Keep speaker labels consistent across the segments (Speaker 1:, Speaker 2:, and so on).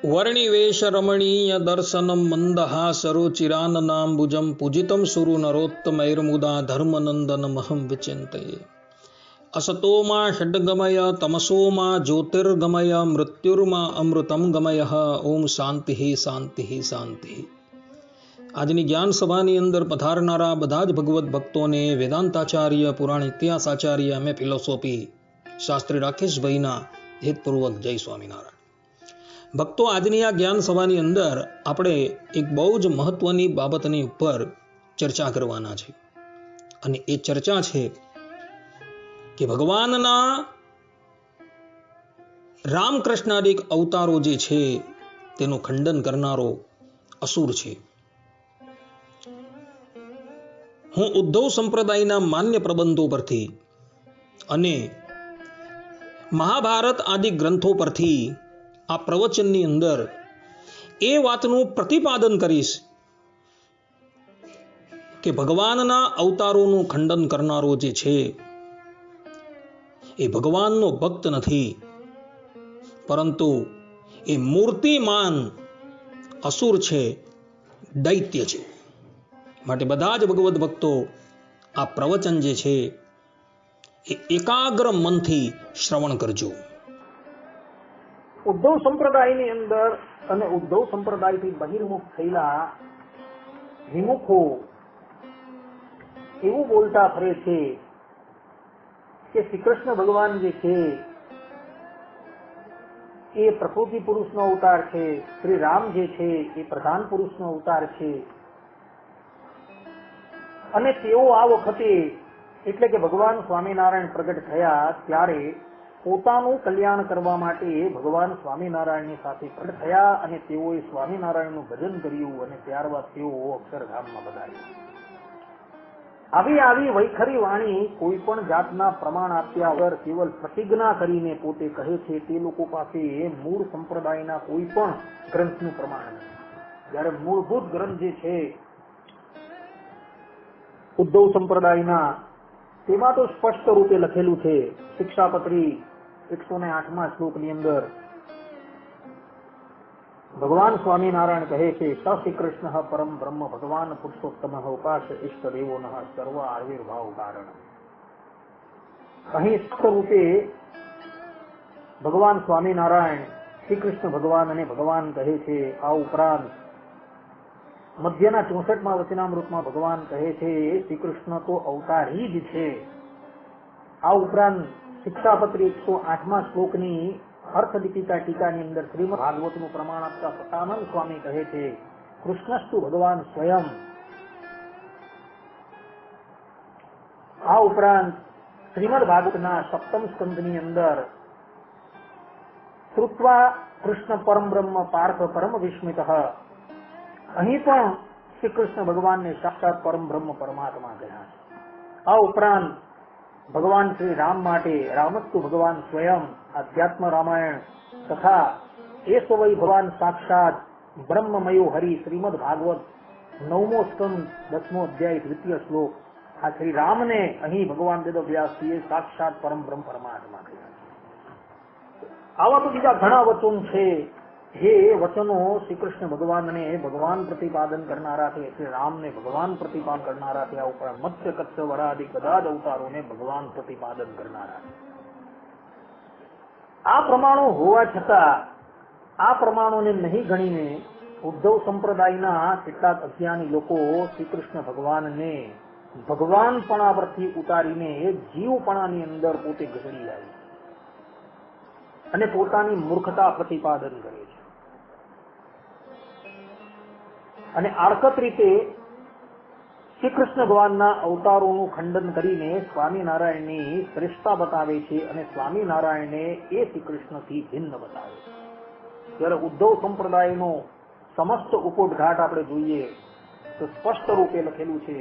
Speaker 1: वर्णिवेश रमणीय दर्शनम मंदहास रुचिराननाम्बुजं पूजितं सुरु नरोत्तमैर्मुदा धर्मनंदनमहं विचिन्तये। असतो मा षड्गमय तमसो मा ज्योतिर्गमय मृत्युर्मा अमृतं गमय। ओम शांति शांति शांति। આજની જ્ઞાન સભાની અંદર પધારનારા બધા જ ભગવત ભક્તોને વેદાંતાચાર્ય, પુરાણ ઇતિહાસાચાર્ય, અમે ફિલોસોફી શાસ્ત્રી રાકેશભાઈના હિતપૂર્વક જય સ્વામિનારાયણ। ભક્તો, આજની આ જ્ઞાન સભાની અંદર આપણે એક બહુ જ મહત્વની બાબતની ઉપર ચર્ચા કરવાના છે, અને એ ચર્ચા છે કે ભગવાનના રામકૃષ્ણાદિક અવતારો જે છે તેનું ખંડન કરનારો અસુર છે। હું ઉદ્ધવ સંપ્રદાયના માન્ય પ્રબંધો પરથી અને મહાભારત આદિ ગ્રંથો પરથી આ પ્રવચનની અંદર એ વાતનું પ્રતિપાદન કરીશ કે ભગવાનના અવતારોનું ખંડન કરનારો જે છે એ ભગવાનનો ભક્ત નથી, પરંતુ એ મૂર્તિમાન અસુર છે, દૈત્ય છે। માટે બધા જ ભગવત ભક્તો આ પ્રવચન જે છે એ એકાગ્ર મનથી શ્રવણ કરજો।
Speaker 2: ઉદ્ધવ સંપ્રદાયની અંદર અને ઉદ્ધવ સંપ્રદાયથી બહિર્મુખ થયેલા વિમુખો એવું બોલતા ફરે છે કે શ્રી કૃષ્ણ ભગવાન જે છે એ પ્રકૃતિ પુરુષનો અવતાર છે, શ્રી રામ જે છે એ પ્રધાન પુરુષનો અવતાર છે, અને તેઓ આ વખતે એટલે કે ભગવાન સ્વામિનારાયણ પ્રગટ થયા ત્યારે પોતાનું કલ્યાણ કરવા માટે ભગવાન સ્વામિનારાયણની સાથે પ્રગટ થયા, અને તેઓએ સ્વામિનારાયણનું ભજન કર્યું, અને ત્યારબાદ તેઓ અક્ષરધામમાં પધાર્યા। આવી વૈખરી વાણી કોઈ પણ જાતના પ્રમાણ આપ્યા વગર કેવલ પ્રતિજ્ઞા કરીને પોતે કહે છે, તે લોકો પાસે મૂળ સંપ્રદાયના કોઈ પણ ગ્રંથનું પ્રમાણ નથી। જ્યારે મૂળભૂત ગ્રંથ જે છે ઉદ્ધવ સંપ્રદાયના, તેમાં તો સ્પષ્ટ રૂપે લખેલું છે, શિક્ષાપત્રી 108મા શ્લોકની અંદર ભગવાન સ્વામિનારાયણ કહે છે, સ શ્રી કૃષ્ણ પરમ બ્રહ્મ ભગવાન પુરુષોત્તમ ઉપાસ ઇષ્ટ દેવો સર્વ આવિર્ભાવ કારણ। અહીં સ્પષ્ટ રૂપે ભગવાન સ્વામિનારાયણ શ્રી કૃષ્ણ ભગવાન અને ભગવાન કહે છે। આ ઉપરાંત મધ્યના 64મા વચનામૃતમાં ભગવાન કહે છે શ્રી કૃષ્ણ તો અવતારી જ છે। આ ઉપરાંત શિક્ષાપત્રી 108મા શ્લોકની અર્થદીપિકા ટીકાની અંદર શ્રીમદ ભાગવતનું પ્રમાણ આપતા સતાનંદ સ્વામી કહે છે, કૃષ્ણસ્તુ ભગવાન સ્વયં। આ ઉપરાંત શ્રીમદ ભાગવતના 7મ સ્કંદની અંદર શ્રુત્વા કૃષ્ણ પરમ બ્રહ્મ પાર્થ પરમ વિસ્મિત, અહીં પણ શ્રી કૃષ્ણ ભગવાનને સાક્ષાત પરમ બ્રહ્મ પરમાત્મા કહ્યા છે। આ ઉપરાંત ભગવાન શ્રી રામ માટે રામસ્તુ ભગવાન સ્વયં આધ્યાત્મ રામાયણ તથા એ સ્વય ભગવાન સાક્ષાત બ્રહ્મમયો હરિ શ્રીમદ ભાગવત 9મો સ્કંદ 10મો અધ્યાય 2ય શ્લોક, આ શ્રી રામને અહીં ભગવાન વેદવ્યાસજીએ સાક્ષાત પરમ બ્રહ્મ પરમાત્મા કહ્યા છે। આવા તો બીજા ઘણા વચનો છે, જે વચનો શ્રી કૃષ્ણ ભગવાનને ભગવાન પ્રતિપાદન કરનારા છે, શ્રી રામને ભગવાન પ્રતિપાદન કરનારા છે, આ ઉપરાંત મત્સ્ય કચ્છ વરાદિક બધા જ અવતારોને ભગવાન પ્રતિપાદન કરનારા છે। આ પ્રમાણો હોવા છતાં આ પ્રમાણોને નહીં ગણીને ઉદ્ધવ સંપ્રદાયના કેટલાક અજ્ઞાની લોકો શ્રી કૃષ્ણ ભગવાનને ભગવાનપણા પરથી ઉતારીને જીવપણાની અંદર પોતે ઘસડી લાવી અને પોતાની મૂર્ખતા પ્રતિપાદન કરે છે, અને આડકત રીતે શ્રી કૃષ્ણ ભગવાનના અવતારોનું ખંડન કરીને સ્વામિનારાયણની શ્રેષ્ઠતા બતાવે છે, અને સ્વામિનારાયણને એ શ્રી કૃષ્ણથી ભિન્ન બતાવે છે। ત્યારે ઉદ્ધવ સંપ્રદાયનો સમસ્ત ઉપોદઘાટ આપણે જોઈએ તો સ્પષ્ટ રૂપે લખેલું છે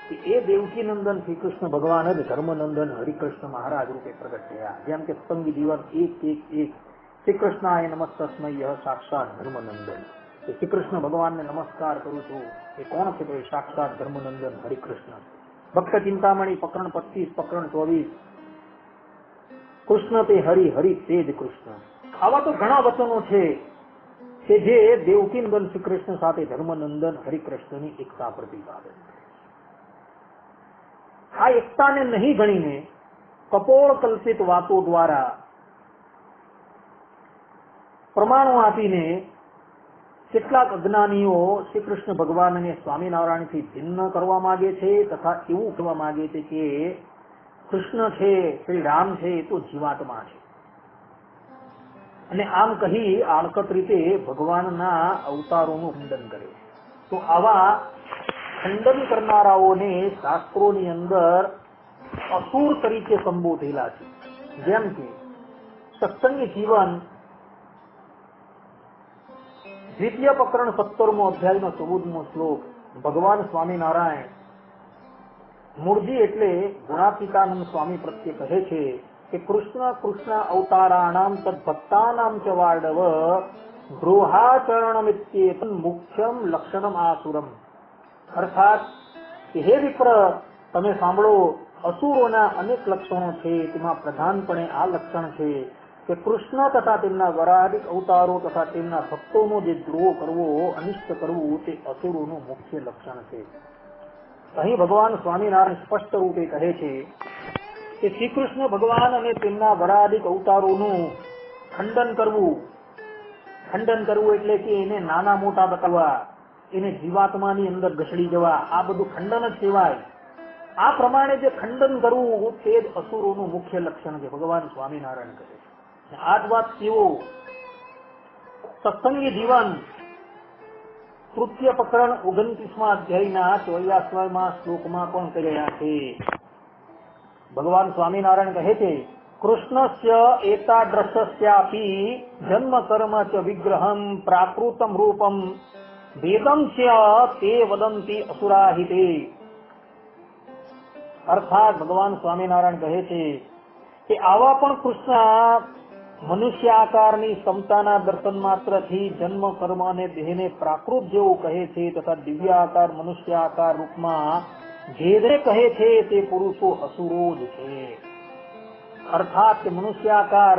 Speaker 2: કે એ દેવકી નંદન શ્રી કૃષ્ણ ભગવાન જ ધર્મનંદન હરિકૃષ્ણ મહારાજ રૂપે પ્રગટ થયા। જેમ કે સતંગી દિવસ 1:1:1 શ્રી કૃષ્ણાય નમસ્તસ્મૈ સાક્ષાત ધર્મનંદન, શ્રી કૃષ્ણ ભગવાનને નમસ્કાર કરું છું, એ કોણ છે? તો એ સાક્ષાત ધર્મનંદન હરિકૃષ્ણ। ભક્ત ચિંતામણી પ્રકરણ 25, પ્રકરણ 24 કૃષ્ણ તે હરિ, હરિ તે જ કૃષ્ણ। આવા તો ઘણા વચનો છે કે જે દેવકીનંદન શ્રી કૃષ્ણ સાથે ધર્મનંદન હરિકૃષ્ણની એકતા પ્રતિપાદન. આ એકતાને નહીં ગણીને કપોળ કલ્પિત વાતો દ્વારા પ્રમાણો આપીને કેટલાક અજ્ઞાનીઓ શ્રી કૃષ્ણ ભગવાનને સ્વામિનારાયણથી ભિન્ન કરવા માંગે છે તથા એવું કહેવા માંગે છે કે કૃષ્ણ છે, શ્રી રામ છે એ તો જીવાત્મા છે, અને આમ કહી આડકત રીતે ભગવાનના અવતારોનું ખંડન કરે. તો આવા ખંડન કરનારાઓને શાસ્ત્રોની અંદર અસુર તરીકે સંબોધેલા છે. જેમ કે સત્સંગી જીવન દ્વિતીય પ્રકરણ 17મો અધ્યાયનો 14મો શ્લોક ભગવાન સ્વામિનારાયણ મૂળજી એટલે ગુણાતીતાનંદ સ્વામી પ્રત્યે કહે છે કે કૃષ્ણ અવતારાણામ તદ્ભક્તાનામ ચ વાર્ડવ ગૃહાચરણમિત્યેતન મુખ્યમ લક્ષણમ આસુરમ. અર્થાત કે હે વિપ્ર, તમે સાંભળો, અસુરોના અનેક લક્ષણો છે, તેમાં પ્રધાનપણે આ લક્ષણ છે કે કૃષ્ણ તથા તેમના વરાધિક અવતારો તથા તેમના ભક્તોનો જે દ્રોહ કરવો, અનિષ્ટ કરવું, તે અસુરોનું મુખ્ય લક્ષણ છે. અહીં ભગવાન સ્વામિનારાયણ સ્પષ્ટ રૂપે કહે છે કે શ્રી કૃષ્ણ ભગવાન અને તેમના વરાધિક અવતારોનું ખંડન કરવું એટલે કે એને નાના મોટા બતાવવા, એને જીવાત્માની અંદર ઘસડી જવા, આ બધું ખંડન જ કહેવાય. આ પ્રમાણે જે ખંડન કરવું તે જ અસુરોનું મુખ્ય લક્ષણ છે, ભગવાન સ્વામિનારાયણ કહે છે. આ જ વાત કેવો સત્સંગી જીવન તૃતીય પ્રકરણ 29મા અધ્યાયના 84મા શ્લોકમાં પણ કહી રહ્યા છે. ભગવાન સ્વામિનારાયણ કહે છે કૃષ્ણસ્ય એતાદ્રશ્યાપી જન્મ કર્મ ચ વિગ્રહમ પ્રાકૃતમ રૂપમ વેદમ ચ તે વદંતી અસુરાહિતે. અર્થાત ભગવાન સ્વામિનારાયણ કહે છે કે આવા પણ કૃષ્ણ મનુષ્ય આકારની ક્ષમતાના દર્શન માત્રથી જન્મ કર્મ અને દેહને પ્રાકૃત જેવું કહે છે તથા દિવ્ય આકાર મનુષ્ય આકાર રૂપમાં જે કહે છે તે પુરુષો અસુરો જ છે. અર્થાત કે મનુષ્ય આકાર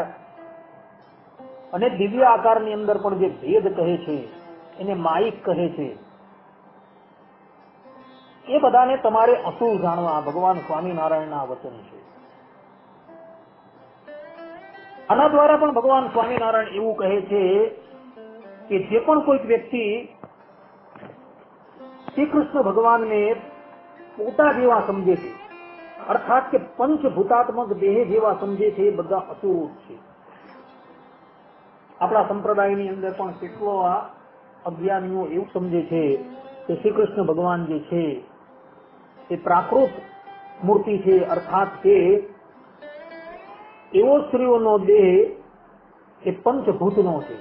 Speaker 2: અને દિવ્ય આકારની અંદર પણ જે ભેદ કહે છે એને માયિક કહે છે, એ બધાને તમારે અસુર જાણવા ભગવાન સ્વામિનારાયણના વચન છે. આના દ્વારા પણ ભગવાન સ્વામિનારાયણ એવું કહે છે કે જે પણ કોઈક વ્યક્તિ શ્રી કૃષ્ણ ભગવાનને પોતા જેવા સમજે છે, અર્થાત કે પંચભૂતાત્મક દેહ જેવા સમજે છે, એ બધા અસુરો છે. આપણા સંપ્રદાયની અંદર પણ કેટલો અજ્ઞાનીઓ એવું સમજે છે કે શ્રી કૃષ્ણ ભગવાન જે છે એ પ્રાકૃત મૂર્તિ છે, અર્થાત કે એવો સ્ત્રીઓનો દેહ એ પંચભૂતનો છે.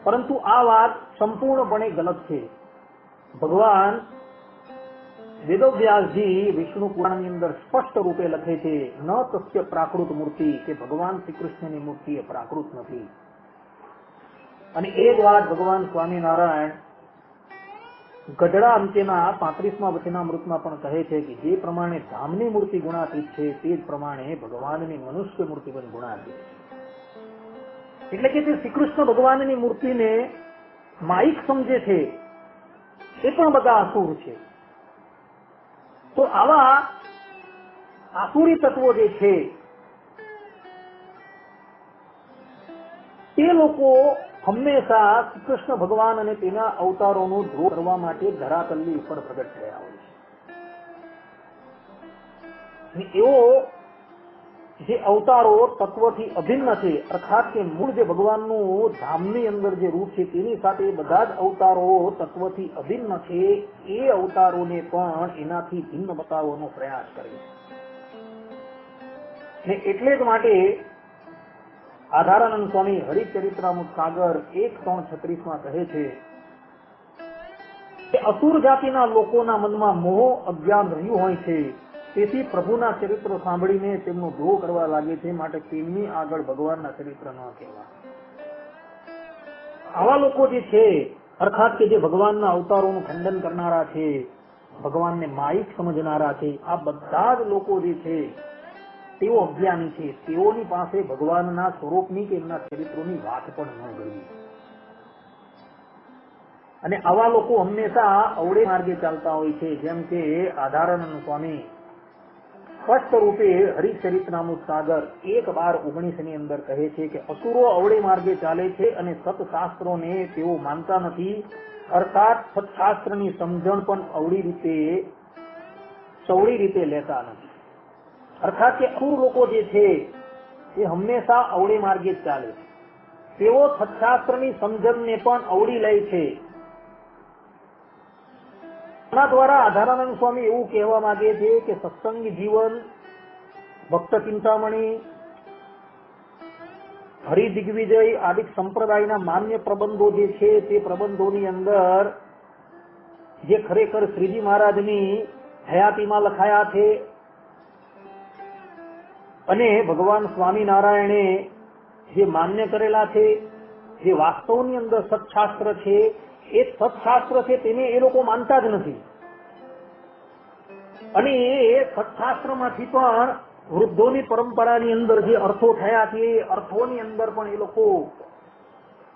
Speaker 2: પરંતુ આ વાત સંપૂર્ણપણે ગલત છે. ભગવાન વેદવ્યાસજી વિષ્ણુ પુરાણની અંદર સ્પષ્ટ રૂપે લખે છે ન તસ્ય પ્રાકૃત મૂર્તિ, કે ભગવાન શ્રી કૃષ્ણની મૂર્તિ એ પ્રાકૃત નથી. અને એ જ વાત ભગવાન સ્વામિનારાયણ ગઢડા અંત્યના 35મા વચનામૃતમાં પણ કહે છે કે જે પ્રમાણે ધામની મૂર્તિ ગુણાતીત છે તે જ પ્રમાણે ભગવાનની મનુષ્ય મૂર્તિ પણ ગુણાતીત છે. એટલે કે તે શ્રી કૃષ્ણ ભગવાનની મૂર્તિને માયિક સમજે છે એ પણ બધા અસુર છે. તો આવા આસુરી તત્વો જે છે તે લોકો હંમેશા શ્રી કૃષ્ણ ભગવાન અને તેના અવતારોનો દ્રોહ કરવા માટે ધરાતલની ઉપર પ્રગટ થયા હોય છે. એવો જે અવતારો તત્વથી અભિન્ન છે, અર્થાત કે મૂળ જે ભગવાનનું ધામની અંદર જે રૂપ છે તેની સાથે બધા જ અવતારો તત્વથી અભિન્ન છે, એ અવતારોને પણ એનાથી ભિન્ન બતાવવાનો પ્રયાસ કરે છે. એટલે જ માટે આધારાનંદ સ્વામી હરિચરિત્રામૃત સાગર 1:336 કહે છે કે અસુર જાતિના લોકોના મનમાં મોહ અજ્ઞાન રહ્યું હોય છે, તેથી પ્રભુના ચરિત્ર સાંભળીને તેમનો દ્રોહ કરવા લાગે છે, માટે તેમની આગળ ભગવાનના ચરિત્ર ન કહેવા. આવા લોકો જે છે, અર્થાત કે જે ભગવાનના અવતારોનું ખંડન કરનારા છે, ભગવાનને માયિક સમજનારા છે, આ બધા જ લોકો જે છે તેઓ અજ્ઞાની છે. તેઓની પાસે ભગવાનના સ્વરૂપની કે એમના ચરિત્રોની વાત પણ ન કરવી. અને આવા લોકો હંમેશા અવળે માર્ગે ચાલતા હોય છે. જેમ કે આધારાનંદ સ્વામી સ્પષ્ટ રૂપે હરિચરિતનામૃત સાગર 1:19 ની અંદર કહે છે કે અસુરો અવળે માર્ગે ચાલે છે અને સત્શાસ્ત્રોને તેઓ માનતા નથી, અર્થાત સત્શાસ્ત્રની સમજણ પણ સવળી રીતે લેતા નથી. અર્થાત કે અસુર લોકો જે છે એ હંમેશા અવળે માર્ગે જ ચાલે છે. તેઓ સત્શાસ્ત્રની સમજણને પણ અવળી લે છે. આના દ્વારા આધારાનંદ સ્વામી એવું કહેવા માંગે છે કે સત્સંગી જીવન, ભક્ત ચિંતામણી, હરિદિગ્વિજય આદિ સંપ્રદાયના માન્ય પ્રબંધો જે છે તે પ્રબંધોની અંદર જે ખરેખર શ્રીજી મહારાજની હયાતીમાં લખાયા છે અને ભગવાન સ્વામિનારાયણે જે માન્ય કરેલા છે, જે વાસ્તવની અંદર સત્શાસ્ત્ર છે, એ સત્શાસ્ત્ર છે તેને એ લોકો માનતા જ નથી. અને એ સત્શાસ્ત્રમાંથી પણ વૃદ્ધોની પરંપરાની અંદર જે અર્થો થયા છે એ અર્થોની અંદર પણ એ લોકો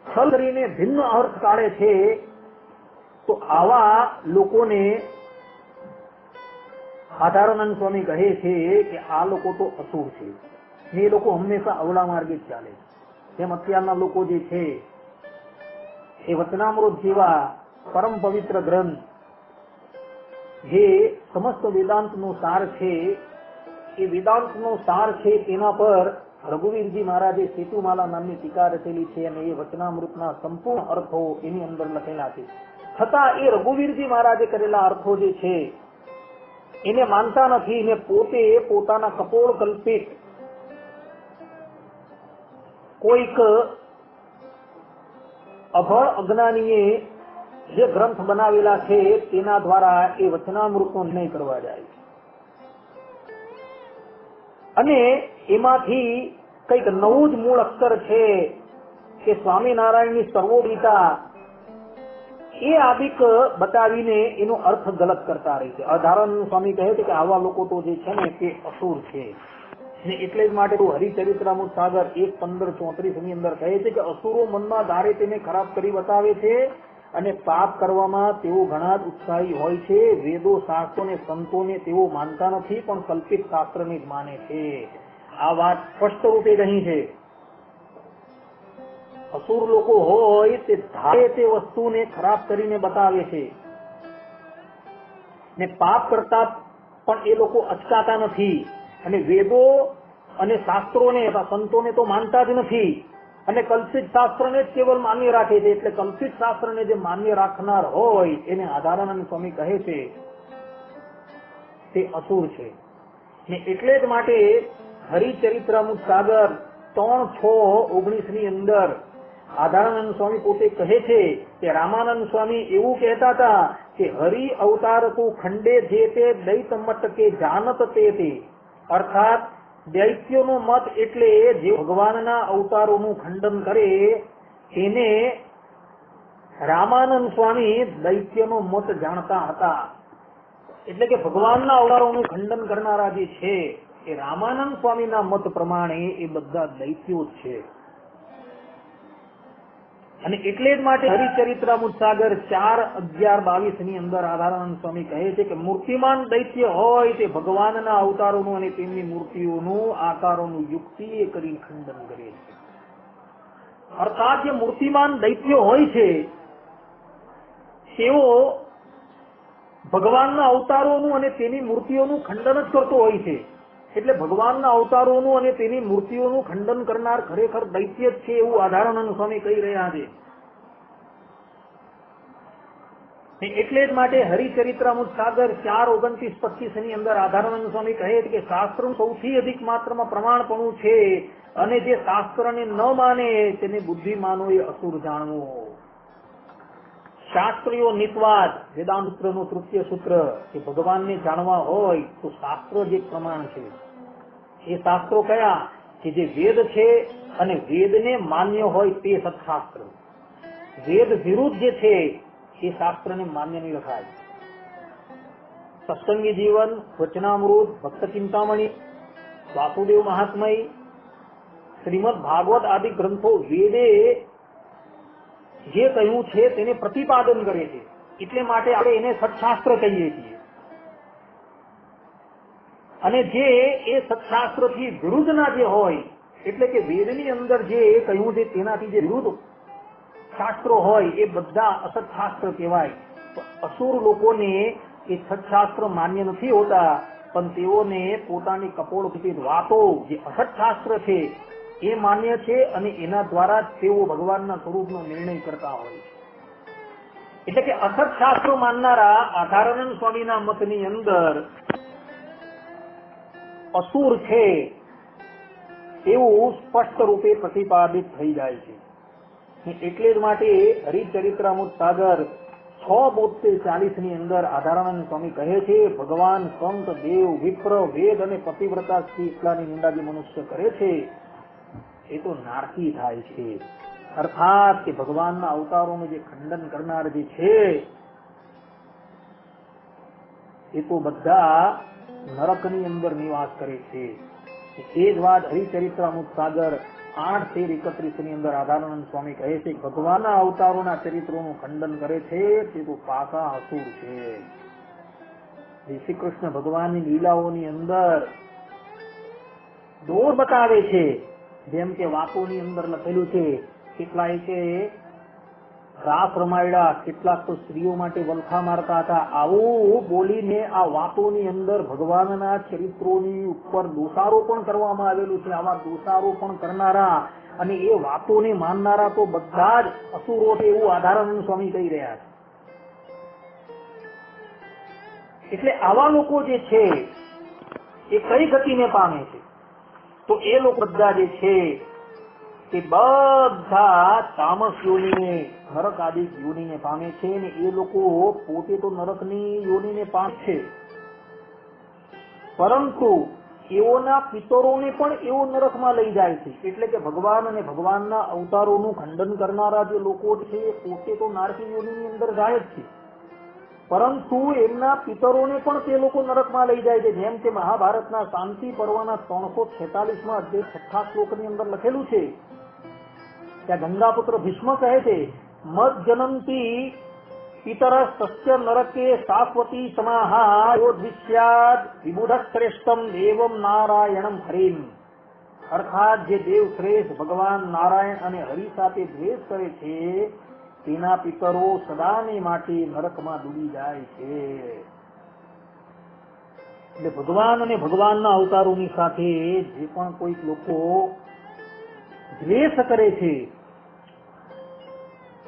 Speaker 2: છલ કરીને ભિન્ન અર્થ કાઢે છે. તો આવા લોકોને આધારાનંદ સ્વામી કહે છે કે આ લોકો તો અસુર છે ને એ લોકો હંમેશા અવળા માર્ગે જ ચાલે છે. જેમ અત્યારના લોકો જે છે એ વચનામૃત જેવા પરમ પવિત્ર ગ્રંથ જે સમસ્ત વેદાંતનો સાર છે, એ વેદાંતનો સાર છે તેના પર રઘુવીરજી મહારાજે સેતુમાલા નામની ટીકા રચેલી છે અને એ વચનામૃતના સંપૂર્ણ અર્થો એની અંદર લખેલા છે. છતાં એ રઘુવીરજી મહારાજે કરેલા અર્થો જે છે એને માનતા નથી ને પોતે પોતાના કપોળ કલ્પિત કોઈક અભળ અજ્ઞાનીએ જે ગ્રંથ બનાવેલા છે તેના દ્વારા એ વચનામૃતનો નિર્ણય કરવા જાય અને એમાંથી કઈક નવું જ મૂળ અક્ષર છે કે સ્વામિનારાયણની સર્વોગીતા એ આદિક બતાવીને એનો અર્થ ગલત કરતા રહે છે. આધારાનંદ સ્વામી કહે છે કે આવા લોકો તો જે છે ને તે અસુર છે ને એટલે જ માટે હરિચરિત્રામૃત સાગર 1:15-34 ની અંદર કહે છે કે અસુરો મનમાં ધારે તેને ખરાબ કરી બતાવે છે અને પાપ કરવામાં તેઓ ઘણા જ ઉત્સાહી હોય છે. વેદો, શાસ્ત્રો ને સંતોને તેઓ માનતા નથી પણ કલ્પિત શાસ્ત્રને જ માને છે. આ વાત સ્પષ્ટ રૂપે કહી છે. અસુર લોકો હોય તે ધારે તે વસ્તુને ખરાબ કરીને બતાવે છે ને પાપ કરતા પણ એ લોકો અચકાતા નથી અને વેદો અને શાસ્ત્રોને સંતોને તો માનતા જ નથી અને કલ્પિત શાસ્ત્રને જ કેવલ માન્ય રાખે છે. એટલે કલ્પિત શાસ્ત્રને જે માન્ય રાખનાર હોય એને આધારાનંદ સ્વામી કહે છે તે અસુર છે ને એટલે જ માટે હરિચરિત્રામૃત સાગર 3:6-19 ની અંદર આધારાનંદ સ્વામી પોતે કહે છે કે રામાનંદ સ્વામી એવું કહેતા હતા કે હરિ અવતાર તું ખંડે જે તે દૈત મટકે જાનત તે અર્થાત દૈત્યોનો મત એટલે જે ભગવાનના અવતારોનું ખંડન કરે એને રામાનંદ સ્વામી દૈત્યનો મત જાણતા હતા. એટલે કે ભગવાનના અવતારોનું ખંડન કરનારા જે છે એ રામાનંદ સ્વામીના મત પ્રમાણે એ બધા દૈત્યો જ છે. અને એટલે જ માટે હરિચરિત્રામૃત સાગર 4:11-22 ની અંદર આધારાનંદ સ્વામી કહે છે કે મૂર્તિમાન દૈત્ય હોય તે ભગવાનના અવતારોનું અને તેમની મૂર્તિઓનું આકારોનું યુક્તિ કરી ખંડન કરે છે. અર્થાત જે મૂર્તિમાન દૈત્ય હોય છે તેઓ ભગવાનના અવતારોનું અને તેની મૂર્તિઓનું ખંડન જ કરતો હોય છે. એટલે ભગવાનના અવતારોનું અને તેની મૂર્તિઓનું ખંડન કરનાર ખરેખર દૈત્ય જ છે એવું આધારાનંદ સ્વામી કહી રહ્યા છે. એટલે જ માટે હરિચરિત્રામૃત સાગર 4:29-25 ની અંદર આધારાનંદ સ્વામી કહે છે કે શાસ્ત્રનું સૌથી અધિક માત્રામાં પ્રમાણપણું છે અને જે શાસ્ત્રને ન માને તેને બુદ્ધિમાનો એ અસુર જાણવો. શાસ્ત્રીઓ નિત્વાદ વેદાંત સૂત્રનું 3ય સૂત્ર કે ભગવાનને જાણવા હોય તો શાસ્ત્ર જે પ્રમાણ છે એ શાસ્ત્રો કયા કે જે વેદ છે અને વેદને માન્ય હોય તે સત્શાસ્ત્ર. વેદ વિરુદ્ધ જે છે એ શાસ્ત્રને માન્ય નહીં રખાય. સત્સંગી જીવન, વચનામૃત, ભક્ત ચિંતામણી, વાસુદેવ મહાત્મય, શ્રીમદ ભાગવત આદિ ગ્રંથો વેદે જે કહ્યું છે તેને પ્રતિપાદન કરે છે, એટલે માટે આપણે એને સત્શાસ્ત્ર કહીએ છીએ. અને જે એ સત્શાસ્ત્રથી વિરુદ્ધના જે હોય, એટલે કે વેદની અંદર જે કહ્યું છે તેનાથી જે વિરુદ્ધ શાસ્ત્રો હોય એ બધા અસત્શાસ્ત્ર કહેવાય. અસુર લોકોને એ સત્શાસ્ત્ર માન્ય નથી હોતા, પણ તેઓને પોતાની કપોળકૃત વાતો જે અસત્શાસ્ત્ર છે એ માન્ય છે અને એના દ્વારા જ તેઓ ભગવાનના સ્વરૂપનો નિર્ણય કરતા હોય છે. એટલે કે અસત્શાસ્ત્રો માનનારા આધારાનંદ સ્વામીના મતની અંદર અસુર છે એવું સ્પષ્ટ રૂપે પ્રતિપાદિત થઈ જાય છે. એટલે જ માટે હરિચરિત્રામૃત સાગર 6:42 ની અંદર આધારાનંદ સ્વામી કહે છે, ભગવાન, સંત, દેવ, વિપ્ર, વેદ અને પતિવ્રતા સ્ત્રી એટલાની નિંદા જે મનુષ્ય કરે છે એ તો નારકી થાય છે. અર્થાત કે ભગવાનના અવતારોનું જે ખંડન કરનાર જે છે એ તો બધા નરકની અંદર નિવાસ કરે છે. એ જ વાત હરિચરિત્રામૃત સાગર 8:31 ની અંદર આધારાનંદ સ્વામી કહે છે, ભગવાનના અવતારોના ચરિત્રોનું ખંડન કરે છે તે તો પાકા અસુર છે. શ્રી કૃષ્ણ ભગવાનની લીલાઓની અંદર દોર બતાવે છે, જેમ કે વાતોની અંદર લખેલું છે, કેટલાય કે રાસ રમાયડા, કેટલાક તો સ્ત્રીઓ માટે વલખા મારતા હતા. આવું બોલીને આ વાતોની અંદર ભગવાનના ચરિત્રોની ઉપર દોષારોપણ કરવામાં આવેલું છે. આવા દોષારોપણ કરનારા અને એ વાતોને માનનારા તો બધા જ અસુરો છે એવું આધારાનંદ સ્વામી કહી રહ્યા છે. એટલે આવા લોકો જે છે એ કઈ ગતિને પામે છે? તો એ લોકો બધા જે છે તે બધા તામસ યોનિને, નરક આદિ યોનિને પામે છે. અને એ લોકો પોતે તો નરકની યોનિને પામે છે, પરંતુ એઓના પિતરોને પણ એવો નરકમાં લઈ જાય છે. એટલે કે ભગવાન અને ભગવાનના અવતારોનું ખંડન કરનારા જે લોકો છે એ પોતે તો નારકી યોનિની અંદર જાય જ છે, પરંતુ એમના પિતરોને પણ તે લોકો નરકમાં લઈ જાય છે. જેમ કે મહાભારતના શાંતિ પર્વના 346માં અધ્યાય 6 શ્લોકની અંદર લખેલું છે, ત્યાં ગંગાપુત્ર ભીષ્મ કહે છે, મદ જનંતી પિતર સસ્ય નરકે શાશ્વતી સમાહા યોદ્વિષ્યાદ વિબુધ શ્રેષ્ઠમ એવમ નારાયણમ હરિમ. અર્થાત જે દેવ શ્રેષ્ઠ ભગવાન નારાયણ અને હરિ સાથે દ્વેષ કરે છે તેના પિતરો સદાને માટે નરકમાં ડૂબી જાય છે. એટલે ભગવાન અને ભગવાનના અવતારોની સાથે જે પણ કોઈક લોકો દ્વેષ કરે છે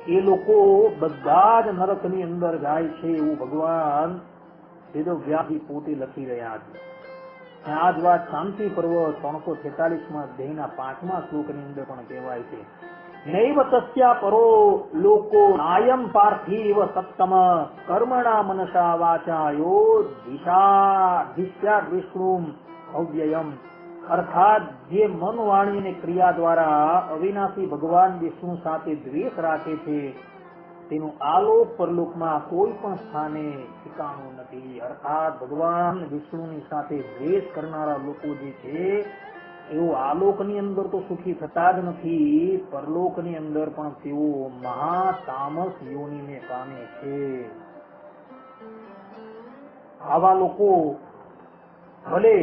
Speaker 2: એ લોકો બધા જ નરકની અંદર જાય છે એવું ભગવાન વેદવ્યાસજી પોતે લખી રહ્યા છે. આ જ વાત શાંતિ પર્વ 346માં અધ્યાયના 5મા શ્લોકની અંદર પણ કહેવાય છે, નૈવ તસ્યા પરો લોકો નાયમ પાર્થિવ સત્તમ કર્મણા મનસા વાચા યો દિશા વિષ્ણુમ અવ્યયમ. અર્થાત જે મન, વાણી અને ક્રિયા દ્વારા અવિનાશી ભગવાન વિષ્ણુ સાથે દ્વેષ રાખે છે તેનું આલોક પરલોકમાં કોઈ પણ સ્થાને ઠેકાણું નથી. અર્થાત ભગવાન વિષ્ણુની સાથે દ્વેષ કરનારા લોકો જે છે એઓ આલોકની અંદર તો સુખી થતા જ નથી, પરલોકની અંદર પણ તેઓ મહાતામસ યોનિને પામે છે. આવા લોકો ભલે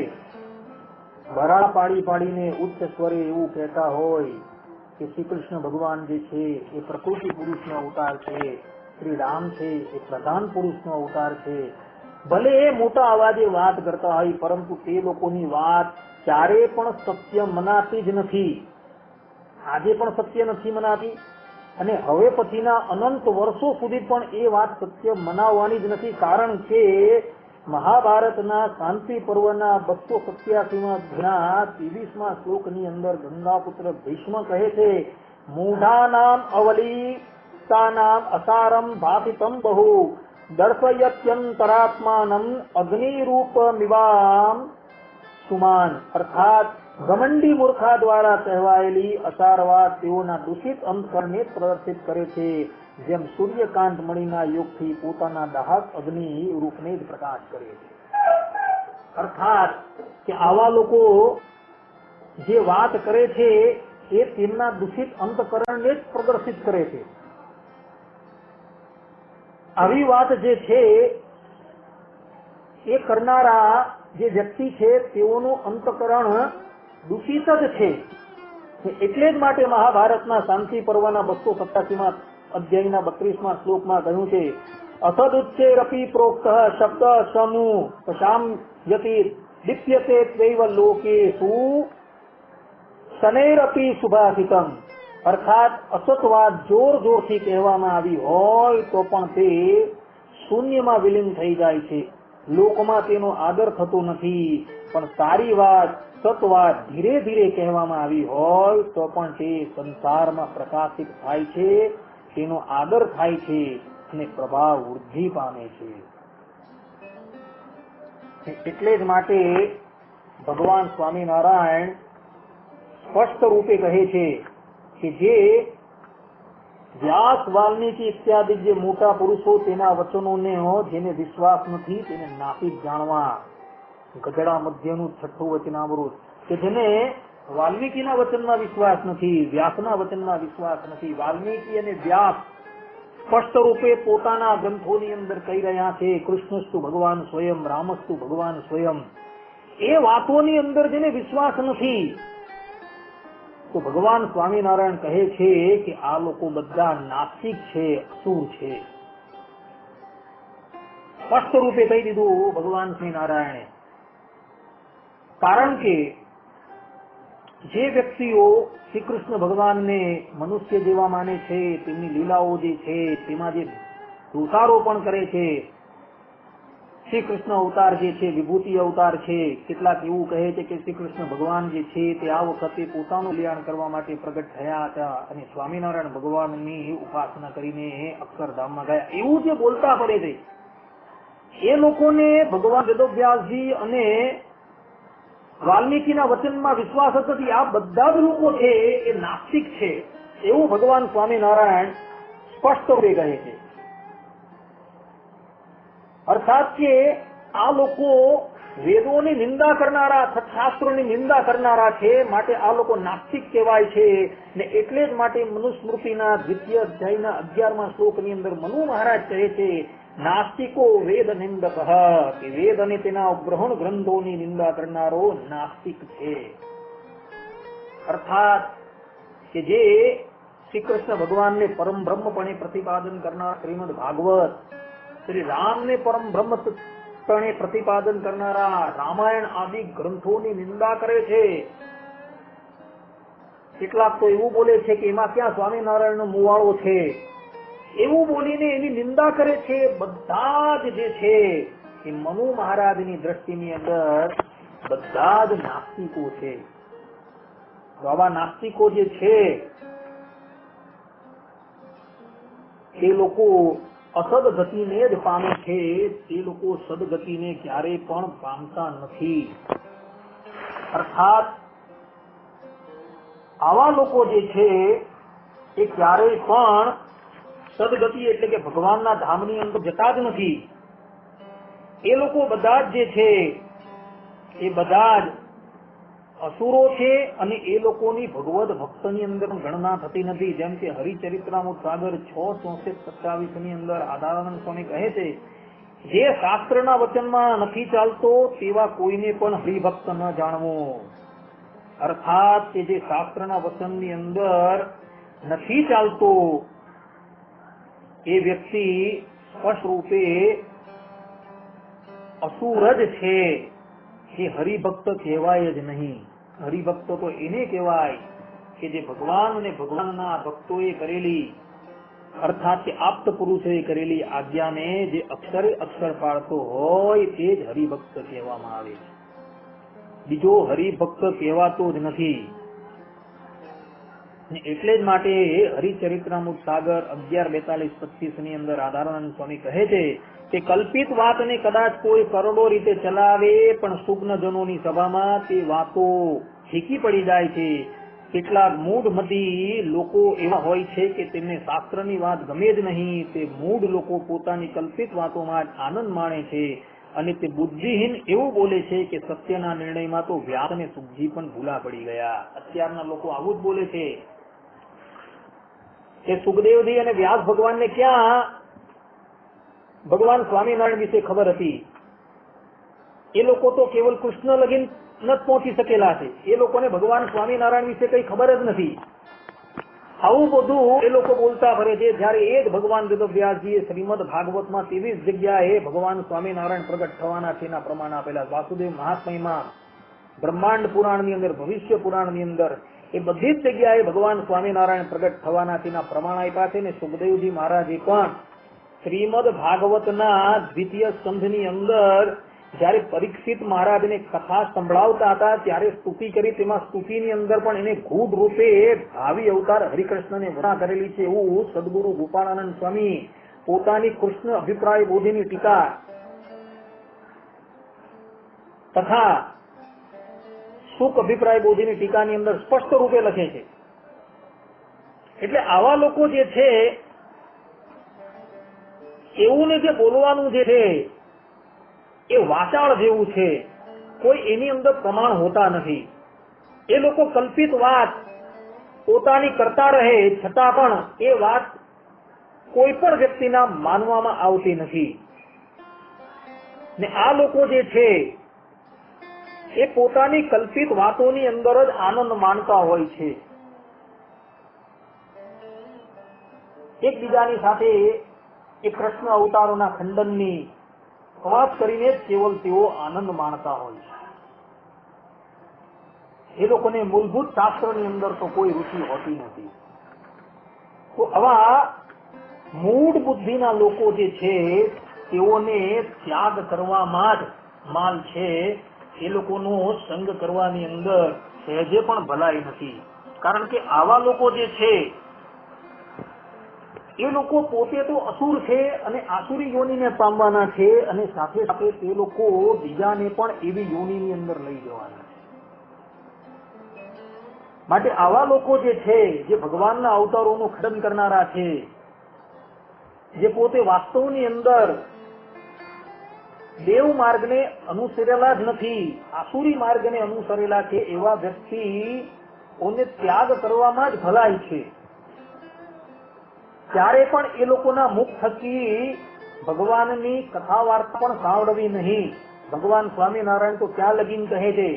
Speaker 2: બરાળ પાડી પાડીને ઉચ્ચ સ્વરે એવું કહેતા હોય કે શ્રી કૃષ્ણ ભગવાન જે છે એ પ્રકૃતિ પુરુષનો અવતાર છે, શ્રી રામ છે એ પ્રધાન પુરુષનો અવતાર છે, ભલે એ મોટા અવાજે વાત કરતા હોય, પરંતુ તે લોકોની વાત ક્યારે પણ સત્ય મનાતી જ નથી. આજે પણ સત્ય નથી મનાતી અને હવે પછીના અનંત વર્ષો સુધી પણ એ વાત સત્ય મનાવવાની જ નથી. કારણ કે મહાભારતના શાંતિ પર્વના 287માં અધ્યાયના 23મા શ્લોકની અંદર ગંગાપુત્ર ભીષ્મ કહે છે, મૂઢાનામ અવલિતાનામ અસારમ ભાતિતમ બહુ દર્શયત્યંતરાત્માનમ અગ્નિરૂપમિવામ સુમાન. અર્થાત ઘમંડી મૂર્ખા દ્વારા કહેવાયેલી અસારવાદ તેઓના દૂષિત અંતકરણને પ્રદર્શિત કરે છે, જેમ સૂર્યકાંત મણીના યોગથી પોતાના દાહક અગ્નિ રૂપને જ પ્રકાશ કરે છે. અર્થાત કે આવા લોકો જે વાત કરે છે એ તેમના દૂષિત અંતકરણને જ પ્રદર્શિત કરે છે. આવી વાત જે છે એ કરનારા જે વ્યક્તિ છે તેઓનું અંતકરણ દૂષિત જ છે. એટલે જ માટે મહાભારતના શાંતિ પર્વના 287માં અધ્યાયના 32માં શ્લોકમાં કહ્યું છે, અસદુચ્ચેરપી પ્રોક્ત શબ્દ સમૂહ શામ યતિ દીપ્યતે ત્વૈવ લોકેષુ શનૈરપી સુભાષિતમ. અર્થાત અસત વાત જોર જોરથી કહેવામાં આવી હોય તો પણ તે શૂન્યમાં વિલીન થઈ જાય છે, લોકમાં તેનો આદર થતો નથી. પણ સારી વાત સતવાત ધીરે ધીરે કહેવામાં આવી હોય તો પણ તે સંસારમાં પ્રકાશિત થાય છે, તેનો આદર થાય છે અને પ્રભાવ વૃદ્ધિ પામે છે. એટલે જ માટે ભગવાન સ્વામિનારાયણ સ્પષ્ટ રૂપે કહે છે કે જે વ્યાસ વાલ્મીકી ઇત્યાદિ જે મોટા પુરુષો તેના વચનોને જેને વિશ્વાસ નથી તેને નાપિત જાણવા. ગધડા મધ્યનું 6ઠું વચનામૃત કે જેને વાલ્મીકીના વચનમાં વિશ્વાસ નથી, વ્યાસના વચનમાં વિશ્વાસ નથી. વાલ્મીકી અને વ્યાસ સ્પષ્ટ રૂપે પોતાના ગ્રંથોની અંદર કહી રહ્યા છે કૃષ્ણસ્તુ ભગવાન સ્વયં, રામસ્તુ ભગવાન સ્વયં. એ વાતોની અંદર જેને વિશ્વાસ નથી તો ભગવાન સ્વામિનારાયણ કહે છે કે આ લોકો બધા નાસ્તિક છે, અસુર છે. સ્પષ્ટ રૂપે કહી દીધું ભગવાન શ્રી નારાયણે. કારણ કે જે વ્યક્તિઓ શ્રી કૃષ્ણ ભગવાનને મનુષ્ય જેવા માને છે, તેમની લીલાઓ જે છે તેમાં જે દોષારોપણ કરે છે, શ્રી કૃષ્ણ અવતાર જે છે વિભૂતિ અવતાર છે, કેટલાક એવું કહે છે કે શ્રી કૃષ્ણ ભગવાન જે છે તે આ વખતે પોતાનું કલ્યાણ કરવા માટે પ્રગટ થયા હતા અને સ્વામિનારાયણ ભગવાનની ઉપાસના કરીને અક્ષરધામમાં ગયા, એવું જે બોલતા પડે છે એ લોકોને ભગવાન વેદવ્યાસજી અને વાલ્મીકીના વચનમાં વિશ્વાસ જ નથી. આ બધા જ લોકો છે એ નાસ્તિક છે એવું ભગવાન સ્વામિનારાયણ સ્પષ્ટ રૂપે કહે છે. અર્થાત કે આ લોકો વેદોની નિંદા કરનારા, શાસ્ત્રોની નિંદા કરનારા છે, માટે આ લોકો નાસ્તિક કહેવાય છે. ને એટલે જ માટે મનુસ્મૃતિના 2ય અધ્યાયના 11મા શ્લોકની અંદર મનુ મહારાજ કહે છે નાસ્તિકો વેદ નિંદક, કે વેદ અને તેના ગ્રહણ ગ્રંથોની નિંદા કરનારો નાસ્તિક છે. અર્થાત કે જે શ્રી કૃષ્ણ ભગવાનને પરમ બ્રહ્મપણે પ્રતિપાદન કરનાર શ્રીમદ ભાગવત, શ્રી રામને પરમ બ્રહ્મપણે પ્રતિપાદન કરનારા રામાયણ આદિ ગ્રંથોની નિંદા કરે છે. કેટલાક તો એવું બોલે છે કે એમાં ક્યાં સ્વામિનારાયણનો મુવાળો છે, એવું બોલીને એની નિંદા કરે છે. બધા જ જે છે એ મનુ મહારાજની દ્રષ્ટિની અંદર બધા જ નાસ્તિકો છે. તો આવા નાસ્તિકો જે છે એ લોકો અસદગતિને જ પામે છે, તે લોકો સદગતિને ક્યારે પણ પામતા નથી. અર્થાત આવા લોકો જે છે એ ક્યારેય પણ સદગતિ એટલે કે ભગવાનના ધામની અંદર જતા જ નથી. એ લોકો બધા જ જે છે એ બધા જ અસુરો છે અને એ લોકોની ભગવદ ભક્તની અંદર ગણના થતી નથી. જેમ કે હરિચરિત્રામૃત સાગર 6:34-27 ની અંદર આધારાનંદ સ્વામી કહે છે જે શાસ્ત્રના વચનમાં નથી ચાલતો તેવા કોઈને પણ હરિભક્ત ન જાણવો. અર્થાત કે જે શાસ્ત્રના વચનની અંદર નથી ચાલતો એ વ્યક્તિ સ્પષ્ટ રૂપે અસુર જ છે, એ હરિભક્ત કહેવાય જ નહીં. હરિભક્ત તો એને કહેવાય કે જે ભગવાન અને ભગવાનના ભક્તોએ કરેલી અર્થાત કે આપ્ત પુરુષોએ કરેલી આજ્ઞાને જે અક્ષરે અક્ષર પાળતો હોય તે જ હરિભક્ત કહેવામાં આવે છે. બીજો હરિભક્ત કહેવાતો જ નથી. એટલે જ માટે હરિચરિત્રામૃત સાગર 11:42-25 ની અંદર આધારાનંદ સ્વામી કહે છે કે કલ્પિત વાતને કદાચ કોઈ કરોડો રીતે ચલાવે પણ સુજ્ઞજનોની સભામાં તે વાતો ફીકી પડી જાય છે. કેટલાક મૂઢમતી લોકો એવા હોય છે કે તેમને શાસ્ત્રની વાત ગમે જ નહીં. તે મૂઢ લોકો પોતાની કલ્પિત વાતોમાં આનંદ માણે છે અને તે બુદ્ધિહીન એવું બોલે છે કે સત્યના નિર્ણયમાં તો વ્યાસ અને સુખજી પણ ભૂલા પડી ગયા. અત્યારના લોકો આવું જ બોલે છે કે સુખદેવજી અને વ્યાસ ભગવાનને ક્યાં ભગવાન સ્વામિનારાયણ વિશે ખબર હતી, એ લોકો તો કેવલ કૃષ્ણ લગીન ન પહોંચી શકેલા છે, એ લોકોને ભગવાન સ્વામિનારાયણ વિશે કઈ ખબર જ નથી. આવું બધું એ લોકો બોલતા ફરે છે, જયારે એ જ ભગવાન વેદવ્યાસજીએ શ્રીમદ ભાગવતમાં 23 જગ્યાએ ભગવાન સ્વામિનારાયણ પ્રગટ થવાના તેના પ્રમાણ આપેલા. વાસુદેવ મહાત્મ્યમાં, બ્રહ્માંડ પુરાણની અંદર, ભવિષ્ય પુરાણની અંદર એ બધી જ જગ્યાએ ભગવાન સ્વામિનારાયણ પ્રગટ થવાના તેના પ્રમાણ આપ્યા છે. ને સુખદેવજી મહારાજે પણ શ્રીમદ ભાગવતના દ્વિતીય સ્કંધની અંદર જયારે પરીક્ષિત મહારાજને કથા સંભળાવતા હતા ત્યારે સ્તુતિ કરી, તેમાં સ્તુતિની અંદર પણ એને ગૂઢ રૂપે ભાવિ અવતાર હરિકૃષ્ણને વર્ણના કરેલી છે. એવું સદગુરુ ગોપાળાનંદ સ્વામી પોતાની કૃષ્ણ અભિપ્રાય બોધિની ટીકા તથા સુખ અભિપ્રાય બોધિની ટીકાની અંદર સ્પષ્ટ રૂપે લખે છે. એટલે આવા લોકો જે છે એવું ને જે બોલવાનું જે છે એ વાચાળ જેવું છે, કોઈ એની અંદર પ્રમાણ હોતા નથી. એ લોકો કલ્પિત વાત પોતાની કરતા રહે છતાં પણ એ વાત કોઈ પણ વ્યક્તિના માનવામાં આવતી નથી. ને આ લોકો જે છે એ પોતાની કલ્પિત વાતોની અંદર જ આનંદ માણતા હોય છે. એકબીજાની સાથે એ કૃષ્ણ અવતારોના ખંડનની વાત કરીને કેવલ તેઓ આનંદ માણતા હોય છે. એ લોકોને મૂળભૂત શાસ્ત્રની અંદર તો કોઈ રુચિ હોતી નથી. તો આવા મૂળ બુદ્ધિના લોકો જે છે તેઓને ત્યાગ કરવામાં જ માલ છે. એ લોકોનો સંગ કરવાની અંદર સહેજે પણ ભલાઈ નથી. કારણ કે આવા લોકો જે છે એ લોકો પોતે તો અસુર છે અને આસુરી યોનિને પામવાના છે, અને સાથે સાથે તે લોકો બીજાને પણ એવી યોનિની અંદર લઈ જવાના છે. માટે આવા લોકો જે છે, જે ભગવાનના અવતારોનું ખંડન કરનારા છે, જે પોતે વાસ્તવની અંદર દેવ માર્ગને અનુસરેલા જ નથી, આસુરી માર્ગને અનુસરેલા છે, એવા વ્યક્તિઓને ત્યાગ કરવામાં જ ભલાઈ છે. ત્યારે પણ એ લોકોના મુખ થકી ભગવાનની કથા વાર્તા પણ સાંભળવી નહીં. ભગવાન સ્વામિનારાયણ તો ત્યાં લગીન કહે છે,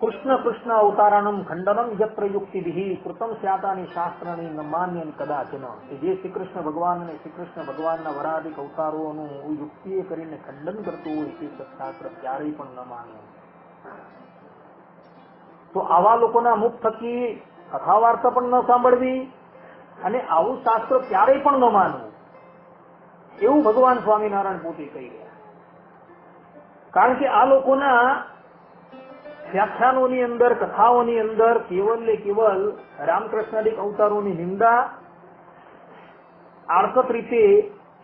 Speaker 2: કૃષ્ણ કૃષ્ણ અવતારાણમ ખંડનમ યત્ર યુક્તિભિ કૃતમ સ્યાતાની શાસ્ત્રની ન માન્યન કદાચન. કે જે શ્રી કૃષ્ણ ભગવાન અને શ્રી કૃષ્ણ ભગવાનના વરાધિક અવતારોનું યુક્તિએ કરીને ખંડન કરતું હોય તે સત્શાસ્ત્ર ક્યારેય પણ ન માનવું. તો આવા લોકોના મુખ થકી કથા વાર્તા પણ ન સાંભળવી અને આવું શાસ્ત્ર ક્યારેય પણ ન માનવું, એવું ભગવાન સ્વામિનારાયણ પોતે કહી ગયા. કારણ કે આ લોકોના વ્યાખ્યાનોની અંદર, કથાઓની અંદર કેવલ ને કેવલ રામકૃષ્ણાદિક અવતારોની નિંદા, આર્થક રીતે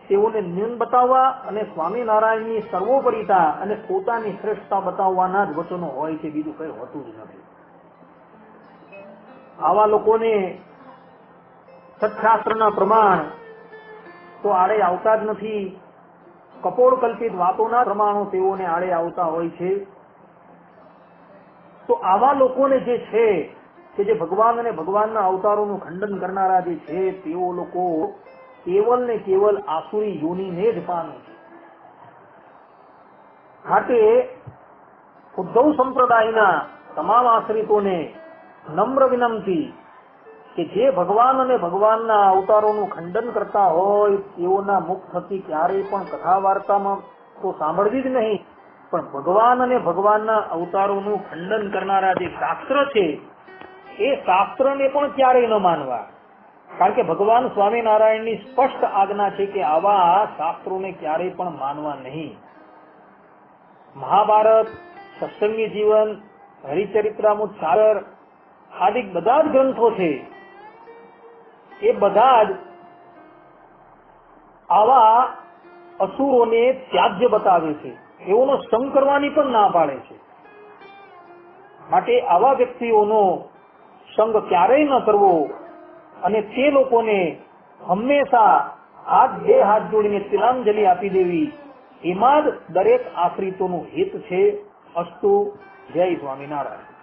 Speaker 2: તેઓને ન્યૂન બતાવવા અને સ્વામિનારાયણની સર્વોપરિતા અને પોતાની શ્રેષ્ઠતા બતાવવાના જ વચનો હોય છે, બીજું કઈ હોતું જ નથી. આવા લોકોને સત્શાસ્ત્રના પ્રમાણ તો આડે આવતા જ નથી. કપોળ કલ્પિત વાતોના પ્રમાણો તેઓને આડે આવતા હોય છે. તો આવા લોકોને જે છે કે જે ભગવાન અને ભગવાનના અવતારોનું ખંડન કરનારા જે છે તેઓ લોકો કેવલ ને કેવલ આસુરી યોનિને જ પામે છે. માટે ઉદ્ધવ સંપ્રદાયના તમામ આશ્રિતોને નમ્ર વિનંતી કે જે ભગવાન અને ભગવાનના અવતારોનું ખંડન કરતા હોય તેઓના મુખ થકી ક્યારેય પણ કથા વાર્તામાં તો સાંભળવી જ નહીં, પણ ભગવાન અને ભગવાનના અવતારોનું ખંડન કરનારા જે શાસ્ત્ર છે એ શાસ્ત્રને પણ ક્યારેય ન માનવા. કારણ કે ભગવાન સ્વામિનારાયણની સ્પષ્ટ આજ્ઞા છે કે આવા શાસ્ત્રોને ક્યારેય પણ માનવા નહીં. મહાભારત, સત્સંગી જીવન, હરિચરિત્રામૃત સાગર આદિ બધા જ ગ્રંથો છે એ બધા જ આવા અસુરોને ત્યાજ્ય બતાવે છે, એઓનો સંગ કરવાની પણ ના પાડે છે. માટે આવા વ્યક્તિઓનો સંગ ક્યારેય ન કરવો અને તે લોકોને હંમેશા બે હાથ જોડીને તિલાંજલિ આપી દેવી, એમાં જ દરેક આશ્રિતોનું હિત છે. અસ્તુ. જય સ્વામિનારાયણ.